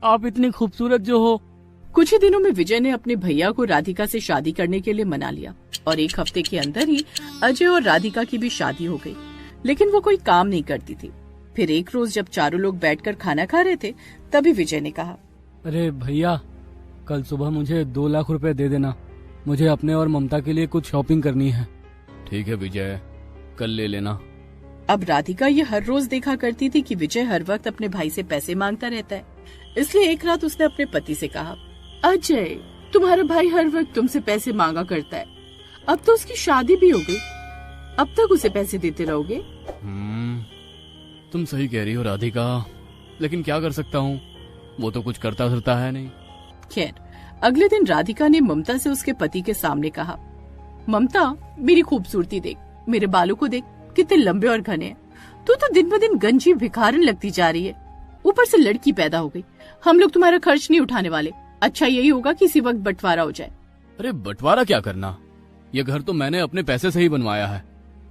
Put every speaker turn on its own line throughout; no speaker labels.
आप इतनी खूबसूरत जो हो।
कुछ ही दिनों में विजय ने अपने भैया को राधिका से शादी करने के लिए मना लिया और 1 हफ्ते के अंदर ही अजय और राधिका की भी शादी हो गई। लेकिन वो कोई काम नहीं करती थी। फिर एक रोज जब चारों लोग बैठकर खाना खा रहे थे, तभी विजय ने कहा,
अरे भैया, कल सुबह मुझे 2 लाख रुपए दे देना। मुझे अपने और ममता के लिए कुछ शॉपिंग करनी है। ठीक है विजय, कल ले लेना।
अब राधिका ये हर रोज देखा करती थी कि विजय हर वक्त अपने भाई से पैसे मांगता रहता है। इसलिए एक रात उसने अपने पति से कहा, अजय, तुम्हारा भाई हर वक्त तुमसे पैसे मांगा करता है। अब तो उसकी शादी भी हो गई, अब तक उसे पैसे देते रहोगे?
तुम सही कह रही हो राधिका, लेकिन क्या कर सकता हूँ, वो तो कुछ करता धरता है नहीं।
खैर, अगले दिन राधिका ने ममता से उसके पति के सामने कहा, ममता, मेरी खूबसूरती देख, मेरे बालों को देख, कितने लंबे और घने हैं। तू तो दिन ब दिन गंजी भिखारन लगती जा रही है। ऊपर से लड़की पैदा हो गई। हम लोग तुम्हारा खर्च नहीं उठाने वाले। अच्छा यही होगा कि इसी वक्त बंटवारा हो जाए।
अरे बंटवारा क्या करना, ये घर तो मैंने अपने पैसे से ही बनवाया है।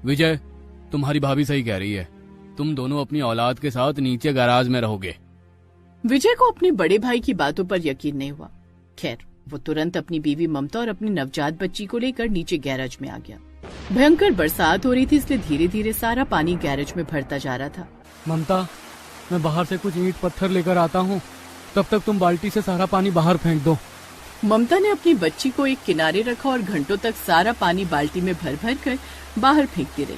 विजय, तुम्हारी भाभी सही कह रही है, तुम दोनों अपनी औलाद के साथ नीचे गैराज में रहोगे।
विजय को अपने बड़े भाई की बातों पर यकीन नहीं हुआ। खैर, वो तुरंत अपनी बीवी ममता और अपनी नवजात बच्ची को लेकर नीचे गैराज में आ गया। भयंकर बरसात हो रही थी, इसलिए धीरे धीरे सारा पानी गैरेज में भरता जा रहा था।
ममता, मैं बाहर से कुछ ईंट पत्थर लेकर आता हूँ, तब तक तुम बाल्टी से सारा पानी बाहर फेंक दो।
ममता ने अपनी बच्ची को एक किनारे रखा और घंटों तक सारा पानी बाल्टी में भर भर कर बाहर फेंकती रही।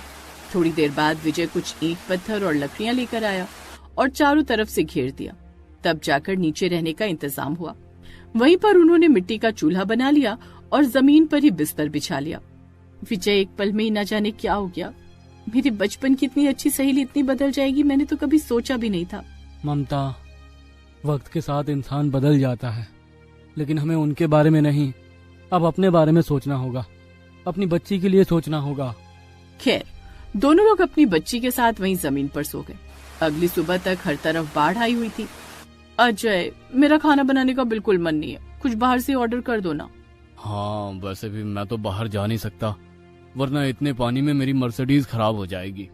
थोड़ी देर बाद विजय कुछ ईंट पत्थर और लकड़ियां लेकर आया और चारों तरफ से घेर दिया। तब जाकर नीचे रहने का इंतजाम हुआ। वहीं पर उन्होंने मिट्टी का चूल्हा बना लिया और जमीन पर ही बिस्तर बिछा लिया। विजय एक पल में ही न जाने क्या हो गया। मेरी बचपन की इतनी अच्छी सहेली इतनी बदल जाएगी, मैंने तो कभी सोचा भी नहीं था।
ममता, वक्त के साथ इंसान बदल जाता है, लेकिन हमें उनके बारे में नहीं, अब अपने बारे में सोचना होगा, अपनी बच्ची के लिए सोचना होगा।
खैर, दोनों लोग अपनी बच्ची के साथ वहीं जमीन पर सो गए। अगली सुबह तक हर तरफ बाढ़ आई हुई थी। अजय, मेरा खाना बनाने का बिल्कुल मन नहीं है, कुछ बाहर से ऑर्डर कर दो ना।
हाँ, वैसे भी मैं तो बाहर जा नहीं सकता, वरना इतने पानी में मेरी मर्सिडीज खराब हो जाएगी।